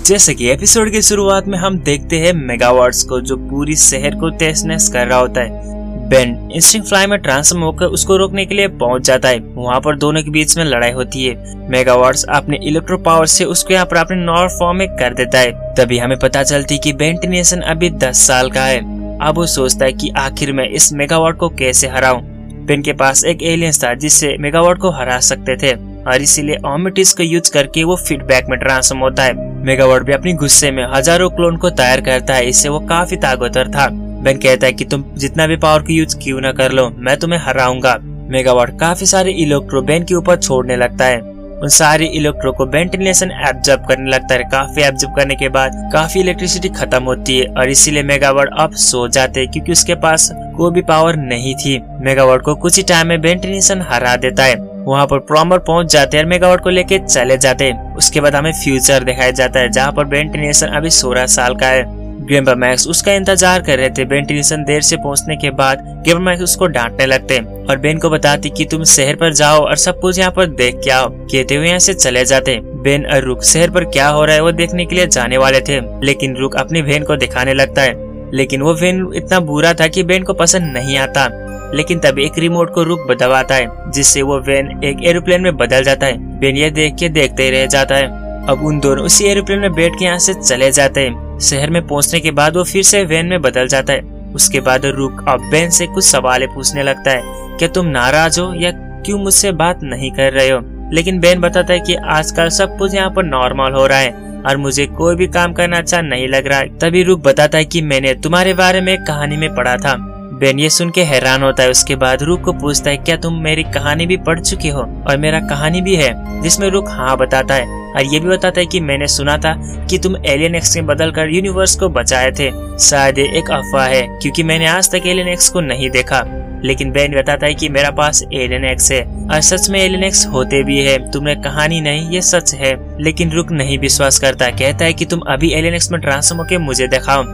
जैसे कि एपिसोड की शुरुआत में हम देखते हैं मेगावाट्स को जो पूरी शहर को तहस नहस कर रहा होता है। बेन इंस्टिंक्ट फ्लाई में ट्रांसफॉर्म होकर उसको रोकने के लिए पहुंच जाता है। वहाँ पर दोनों के बीच में लड़ाई होती है। मेगावाट्स अपने इलेक्ट्रो पावर से उसको यहाँ पर अपने नॉर्मल फॉर्म में कर देता है। तभी हमें पता चलती कि बेन टेनिसन अभी 10 साल का है। अब वो सोचता है कि आखिर मैं इस मेगावाट को कैसे हराऊं। बेन के पास एक एलियन था जिससे मेगावाट को हरा सकते थे और इसीलिए ओमेटिस को यूज करके वो फीडबैक में ट्रांसफॉर्म होता है। मेगावाट भी अपनी गुस्से में हजारों क्लोन को तैयार करता है। इससे वो काफी ताकतवर था। बेन कहता है कि तुम जितना भी पावर की यूज क्यों न कर लो, मैं तुम्हें हराऊंगा। मेगावाट काफी सारे इलेक्ट्रो बेन के ऊपर छोड़ने लगता है। उन सारे इलेक्ट्रो को बेन टेनिसन एब्जॉर्ब करने लगता है। काफी एब्जॉर्ब करने के बाद काफी इलेक्ट्रिसिटी खत्म होती है और इसीलिए मेगावाट अब सो जाते हैं क्योंकि उसके पास कोई भी पावर नहीं थी। मेगावाट को कुछ ही टाइम में बेन टेनिसन हरा देता है। वहाँ पर प्रॉम्बर पहुंच जाते हैं और मेगावाट को लेके चले जाते हैं। उसके बाद हमें फ्यूचर दिखाया जाता है जहाँ पर बेन टेनिसन अभी 16 साल का है। ग्रैंडपा मैक्स उसका इंतजार कर रहे थे। बेन टेनिसन देर से पहुंचने के बाद ग्रैंडपा मैक्स उसको डांटने लगते हैं और बेन को बताती कि तुम शहर पर जाओ और सब कुछ यहाँ पर देख के आओ। कहते हुए यहाँ से चले जाते। बेन और रुक शहर पर क्या हो रहा है वो देखने के लिए जाने वाले थे, लेकिन रुक अपनी बहन को दिखाने लगता है। लेकिन वो वैन इतना बुरा था कि बेन को पसंद नहीं आता। लेकिन तभी एक रिमोट को रुक दबाता है जिससे वो वैन एक एरोप्लेन में बदल जाता है। बेन ये देख के देखते ही रह जाता है। अब उन दोनों उसी एरोप्लेन में बैठ के यहाँ से चले जाते हैं। शहर में पहुंचने के बाद वो फिर से वैन में बदल जाता है। उसके बाद रुक अब बेन से कुछ सवाल पूछने लगता है, क्या तुम नाराज हो या क्यों मुझसे बात नहीं कर रहे हो। लेकिन बेन बताता है कि आजकल सब कुछ यहाँ पर नॉर्मल हो रहा है और मुझे कोई भी काम करना अच्छा नहीं लग रहा है। तभी रुक बताता है कि मैंने तुम्हारे बारे में एक कहानी में पढ़ा था। बेन ये सुन के हैरान होता है। उसके बाद रुक को पूछता है, क्या तुम मेरी कहानी भी पढ़ चुके हो। और मेरा कहानी भी है, जिसमें रुक हाँ बताता है और ये भी बताता है कि मैंने सुना था कि तुम एलियन एक्स में बदलकर यूनिवर्स को बचाए थे। शायद ये एक अफवाह है क्योंकि मैंने आज तक एलियन एक्स को नहीं देखा। लेकिन बेन बताता है कि मेरा पास एलियन एक्स है और सच में एलियन एक्स होते भी है। तुमने कहानी नहीं, ये सच है। लेकिन रुक नहीं विश्वास करता। कहता है कि तुम अभी एलियन एक्स में ट्रांसफॉर्म होके मुझे दिखाओ।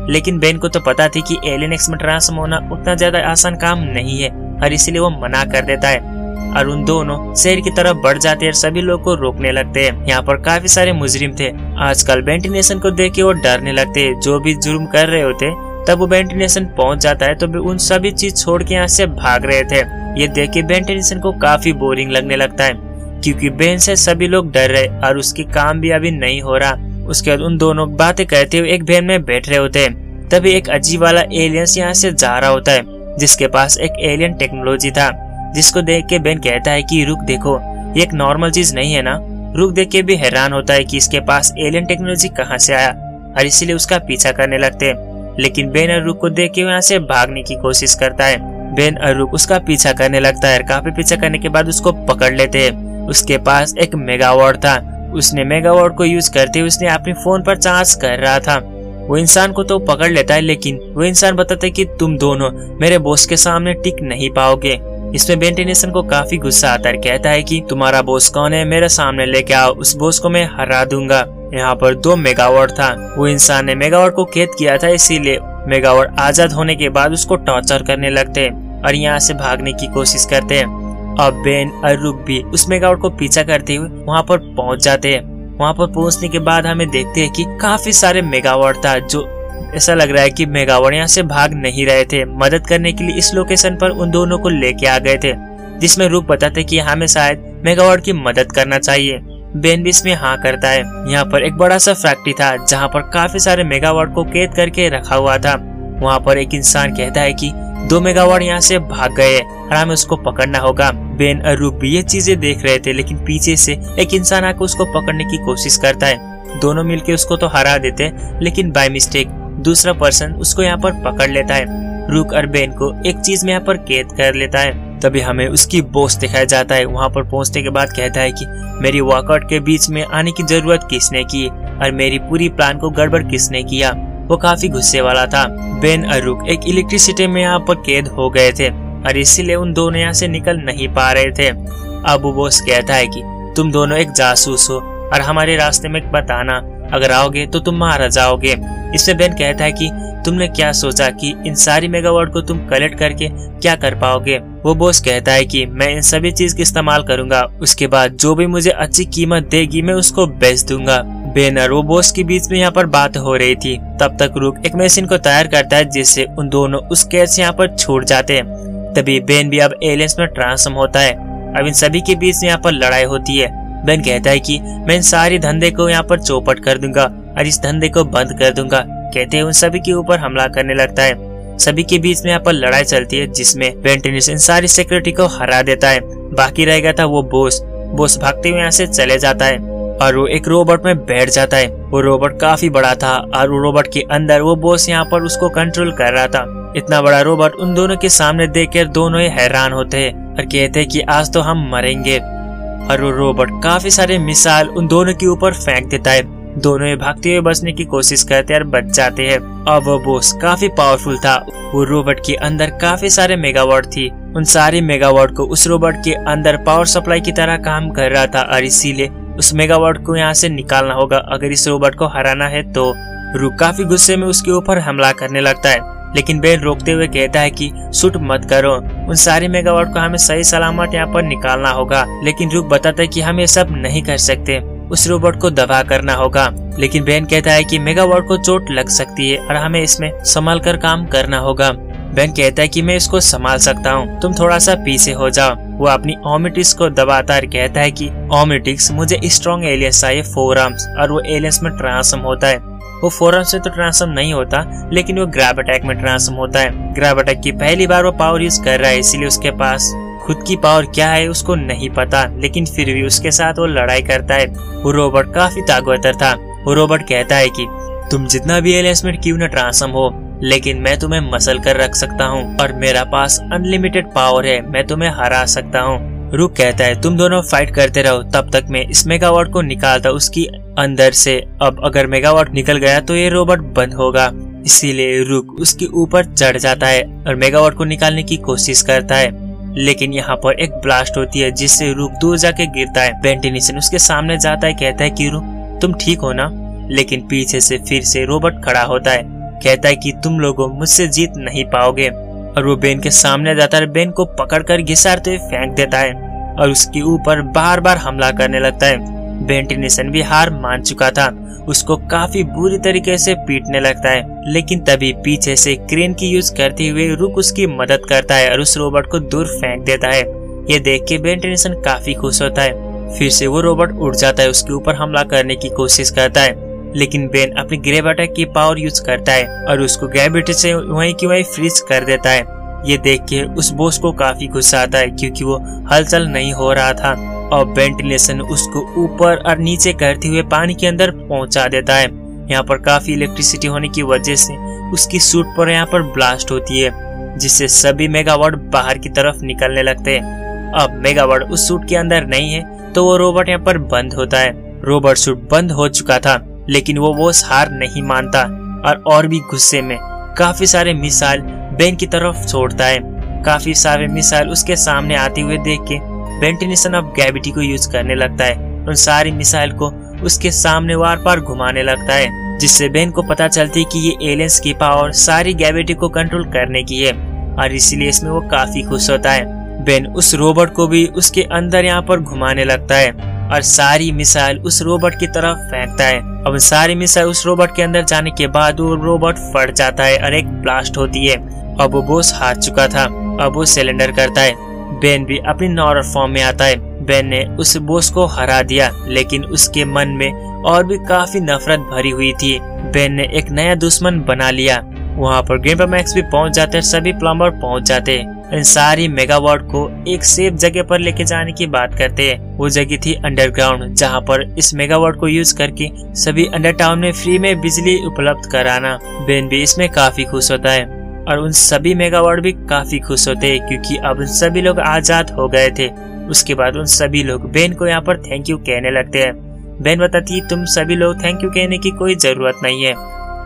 लेकिन बेन को तो पता थी कि एलियन एक्स में ट्रांसफॉर्म होना उतना ज्यादा आसान काम नहीं है और इसीलिए वो मना कर देता है और उन दोनों शहर की तरफ बढ़ जाते हैं और सभी लोग को रोकने लगते हैं। यहाँ पर काफी सारे मुजरिम थे। आजकल बेन टेनिसन को देख के वो डरने लगते हैं। जो भी जुर्म कर रहे होते तब वो बेन टेनिसन पहुंच जाता है तो उन सभी चीज छोड़ के यहाँ से भाग रहे थे। ये देख के बेन टेनिसन को काफी बोरिंग लगने लगता है क्योंकि बेन से सभी लोग डर रहे और उसकी काम भी अभी नहीं हो रहा। उसके बाद उन दोनों बातें करते हुए एक वैन में बैठ रहे होते हैं। तभी एक अजीब वाला एलियंस यहाँ से जा रहा होता है जिसके पास एक एलियन टेक्नोलॉजी था, जिसको देख के बेन कहता है कि रुक देखो, ये एक नॉर्मल चीज नहीं है ना। रुक देख के भी हैरान होता है कि इसके पास एलियन टेक्नोलॉजी कहाँ से आया और इसीलिए उसका पीछा करने लगते हैं। लेकिन बेन और रुक को देख के यहाँ से भागने की कोशिश करता है। बेन और रुक उसका पीछा करने लगता है। काफी पीछा करने के बाद उसको पकड़ लेते हैं। उसके पास एक मेगावाट था। उसने मेगावाट को यूज करते हुए उसने अपने फोन पर चार्ज कर रहा था। वो इंसान को तो पकड़ लेता है लेकिन वो इंसान बताता है कि तुम दोनों मेरे बॉस के सामने टिक नहीं पाओगे। इसमें बेन टेनिसन को काफी गुस्सा आता है। कहता है कि तुम्हारा बॉस कौन है, मेरे सामने लेके आओ, उस बॉस को मैं हरा दूंगा। यहाँ पर 2 मेगावाट था। वो इंसान ने मेगावाट को कैद किया था, इसीलिए मेगावाट आजाद होने के बाद उसको टॉर्चर करने लगते हैं और यहाँ से भागने की कोशिश करते हैं। अब बेन और रुक भी उस मेगावाट को पीछा करते हुए वहाँ पर पहुँच जाते हैं। वहाँ पर पहुँचने के बाद हमें देखते हैं कि काफी सारे मेगावाट था। जो ऐसा लग रहा है कि मेगावाट यहाँ से भाग नहीं रहे थे। मदद करने के लिए इस लोकेशन पर उन दोनों को लेके आ गए थे, जिसमें रुक बताते कि हमें शायद मेगावाट की मदद करना चाहिए। बेन भी इसमें हाँ करता है। यहाँ पर एक बड़ा सा फैक्ट्री था जहाँ पर काफी सारे मेगावाट को कैद करके रखा हुआ था। वहाँ पर एक इंसान कहता है कि 2 मेगावाट यहाँ से भाग गए और हमें उसको पकड़ना होगा। बेन और रुक भी ये चीजें देख रहे थे लेकिन पीछे से एक इंसान आकर उसको पकड़ने की कोशिश करता है। दोनों मिलके उसको तो हरा देते हैं लेकिन बाय मिस्टेक दूसरा पर्सन उसको यहाँ पर पकड़ लेता है। रुक और बेन को एक चीज में यहाँ पर कैद कर लेता है। तभी हमें उसकी बॉस दिखाया जाता है। वहाँ पर पहुँचने के बाद कहता है कि मेरी वॉकआउट के बीच में आने की जरूरत किसने की और मेरी पूरी प्लान को गड़बड़ किसने किया। वो काफी गुस्से वाला था। बेन और रुक एक इलेक्ट्रिसिटी में यहाँ पर कैद हो गए थे और इसीलिए उन दोनों यहाँ से निकल नहीं पा रहे थे। अब वो बॉस कहता है कि तुम दोनों एक जासूस हो और हमारे रास्ते में बताना, अगर आओगे तो तुम मारा जाओगे। इससे बेन कहता है कि तुमने क्या सोचा कि इन सारी मेगावाट को तुम कलेक्ट करके क्या कर पाओगे। वो बॉस कहता है कि मैं इन सभी चीज का इस्तेमाल करूंगा, उसके बाद जो भी मुझे अच्छी कीमत देगी मैं उसको बेच दूंगा। बेन और वो बॉस के बीच में यहाँ पर बात हो रही थी। तब तक रुक एक मशीन को तैयार करता है जिससे उन दोनों उस कैद से यहाँ पर छूट जाते हैं। तभी बेन भी अब एलियंस में ट्रांसफॉर्म होता है। अब इन सभी के बीच में यहाँ पर लड़ाई होती है। बेन कहता है कि मैं इन सारे धंधे को यहाँ पर चौपट कर दूंगा और इस धंधे को बंद कर दूंगा। कहते हैं उन सभी के ऊपर हमला करने लगता है। सभी के बीच में यहाँ पर लड़ाई चलती है जिसमें बेन टेनिसन इन सारी सिक्योरिटी को हरा देता है। बाकी रह गया था वो बॉस भागते हुए यहाँ से चले जाता है और वो एक रोबोट में बैठ जाता है। वो रोबोट काफी बड़ा था और वो रोबोट के अंदर वो बॉस यहाँ पर उसको कंट्रोल कर रहा था। इतना बड़ा रोबोट उन दोनों के सामने देखकर दोनों ही हैरान होते हैं और कहते हैं कि आज तो हम मरेंगे। और वो रोबोट काफी सारे मिसाइल उन दोनों के ऊपर फेंक देता है। दोनों ही भागते हुए बचने की कोशिश करते हैं और बच जाते हैं। अब वो बॉस काफी पावरफुल था। वो रोबोट के अंदर काफी सारे मेगावाट थी। उन सारे मेगावाट को उस रोबोट के अंदर पावर सप्लाई की तरह काम कर रहा था और इसीलिए उस मेगावाट को यहाँ से निकालना होगा अगर इस रोबोट को हराना है तो। रुक काफी गुस्से में उसके ऊपर हमला करने लगता है, लेकिन बेन रोकते हुए कहता है कि शूट मत करो, उन सारे मेगावाट को हमें सही सलामत यहाँ पर निकालना होगा। लेकिन रुक बताता है कि हम ये सब नहीं कर सकते, उस रोबोट को दबा करना होगा। लेकिन बेन कहता है कि मेगावाट को चोट लग सकती है और हमें इसमें संभाल कर काम करना होगा। बेन कहता है कि मैं इसको संभाल सकता हूँ, तुम थोड़ा सा पीछे हो जाओ। वो अपनी ओमिटिक्स को दबाता और कहता है कि ओमिटिक्स मुझे स्ट्रॉन्ग एलियंस चाहिए 4 आर्म्स, और वो एलियंस में ट्रांसफॉर्म होता है। वो 4 आर्म्स से तो ट्रांसफॉर्म नहीं होता, लेकिन वो ग्रैब अटैक में ट्रांसफॉर्म होता है। ग्रैब अटैक की पहली बार वो पावर यूज कर रहा है, इसीलिए उसके पास खुद की पावर क्या है उसको नहीं पता, लेकिन फिर भी उसके साथ वो लड़ाई करता है। वो रोबोट काफी ताकतवर था। वो रोबोट कहता है कि तुम जितना भी एलियंस में क्यों न ट्रांसफॉर्म हो, लेकिन मैं तुम्हें मसल कर रख सकता हूँ और मेरा पास अनलिमिटेड पावर है, मैं तुम्हें हरा सकता हूँ। रुक कहता है तुम दोनों फाइट करते रहो, तब तक मैं इस मेगावाट को निकालता उसकी अंदर से। अब अगर मेगावाट निकल गया तो ये रोबोट बंद होगा, इसीलिए रुक उसके ऊपर चढ़ जाता है और मेगावाट को निकालने की कोशिश करता है। लेकिन यहाँ पर एक ब्लास्ट होती है जिससे रुक दूर जाके गिरता है। बेन टेनिसन उसके सामने जाता है, कहता है कि रुक तुम ठीक हो ना, लेकिन पीछे से फिर से रोबोट खड़ा होता है, कहता है कि तुम लोगों मुझसे जीत नहीं पाओगे। और वो बेन के सामने जाता है, बेन को पकड़कर घिसारते हुए फेंक देता है और उसके ऊपर बार बार हमला करने लगता है। बेन टेनिसन भी हार मान चुका था, उसको काफी बुरी तरीके से पीटने लगता है। लेकिन तभी पीछे से क्रेन की यूज करते हुए रुक उसकी मदद करता है और उस रोबोट को दूर फेंक देता है। ये देख के बेन टेनिसन काफी खुश होता है। फिर से वो रोबोट उड़ जाता है, उसके ऊपर हमला करने की कोशिश करता है, लेकिन बेन अपनी ग्रेव अटैक की पावर यूज करता है और उसको ग्रेविटी से वहीं की वहीं फ्रीज कर देता है। ये देख के उस बॉस को काफी गुस्सा आता है क्योंकि वो हलचल नहीं हो रहा था और बेन टेनिसन उसको ऊपर और नीचे करते हुए पानी के अंदर पहुंचा देता है। यहाँ पर काफी इलेक्ट्रिसिटी होने की वजह से उसकी सूट पर यहाँ पर ब्लास्ट होती है, जिससे सभी मेगावाट बाहर की तरफ निकलने लगते हैं। अब मेगावाट उस सूट के अंदर नहीं है तो वो रोबोट यहाँ पर बंद होता है। रोबोट सूट बंद हो चुका था, लेकिन वो बॉस हार नहीं मानता और भी गुस्से में काफी सारे मिसाइल बेन की तरफ छोड़ता है। काफी सारे मिसाइल उसके सामने आते हुए देख के बेन टेनिसन अब ग्रेविटी को यूज करने लगता है। उन सारी मिसाइल को उसके सामने वार पार घुमाने लगता है, जिससे बेन को पता चलती है कि ये एलियंस की पावर सारी ग्रेविटी को कंट्रोल करने की है और इसीलिए इसमें वो काफी खुश होता है। बेन उस रोबोट को भी उसके अंदर यहाँ पर घुमाने लगता है और सारी मिसाइल उस रोबोट की तरफ फेंकता है। अब सारी मिसाइल उस रोबोट के अंदर जाने के बाद वो रोबोट फट जाता है और एक ब्लास्ट होती है। अब वो बॉस हार चुका था, अब वो सिलेंडर करता है। बेन भी अपनी नॉर्मल फॉर्म में आता है। बेन ने उस बॉस को हरा दिया, लेकिन उसके मन में और भी काफी नफरत भरी हुई थी। बेन ने एक नया दुश्मन बना लिया। वहाँ पर ग्रैंडपा मैक्स भी पहुँच जाते हैं, सभी प्लम्बर पहुँच जाते हैं। इन सारी मेगावाट को एक सेफ जगह पर लेके जाने की बात करते हैं। वो जगह थी अंडरग्राउंड, जहाँ पर इस मेगावाट को यूज करके सभी अंडर टाउन में फ्री में बिजली उपलब्ध कराना। बेन भी इसमें काफी खुश होता है और उन सभी मेगावाट भी काफी खुश होते हैं क्योंकि अब उन सभी लोग आजाद हो गए थे। उसके बाद उन सभी लोग बेन को यहाँ पर थैंक यू कहने लगते हैं। बेन बताती तुम सभी लोग थैंक यू कहने की कोई जरूरत नहीं है।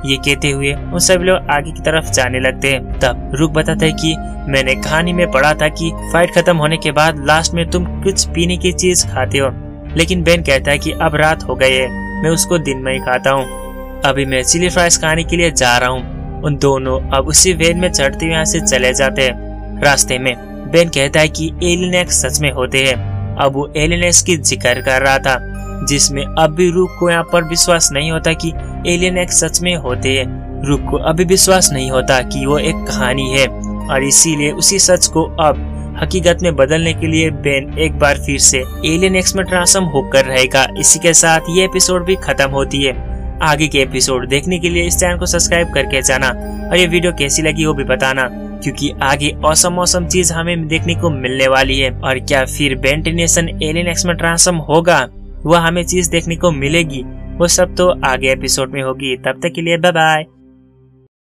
ये कहते हुए उन सभी लोग आगे की तरफ जाने लगते हैं। तब रुक बताता है कि मैंने कहानी में पढ़ा था कि फाइट खत्म होने के बाद लास्ट में तुम कुछ पीने की चीज खाते हो, लेकिन बेन कहता है कि अब रात हो गई है, मैं उसको दिन में ही खाता हूँ। अभी मैं चिली फ्राइज खाने के लिए जा रहा हूँ। उन दोनों अब उसी वैन में चढ़ते हुए यहाँ से चले जाते हैं। रास्ते में बेन कहता है कि एलियन सच में होते हैं। अब वो एलियन की जिक्र कर रहा था। जिसमें अब भी रूक को यहाँ पर विश्वास नहीं होता कि एलियन एक्स सच में होते हैं। रूक को अभी विश्वास नहीं होता कि वो एक कहानी है और इसीलिए उसी सच को अब हकीकत में बदलने के लिए बेन एक बार फिर से एलियन एक्स में ट्रांसफॉर्म होकर रहेगा। इसी के साथ ये एपिसोड भी खत्म होती है। आगे के एपिसोड देखने के लिए इस चैनल को सब्सक्राइब करके जाना और ये वीडियो कैसी लगी वो भी बताना, क्योंकि आगे औसम चीज हमें देखने को मिलने वाली है। और क्या फिर बेन टेनिसन एलियन एक्स में ट्रांसफॉर्म होगा, वह हमें चीज देखने को मिलेगी, वो सब तो आगे एपिसोड में होगी। तब तक के लिए बाय बाय।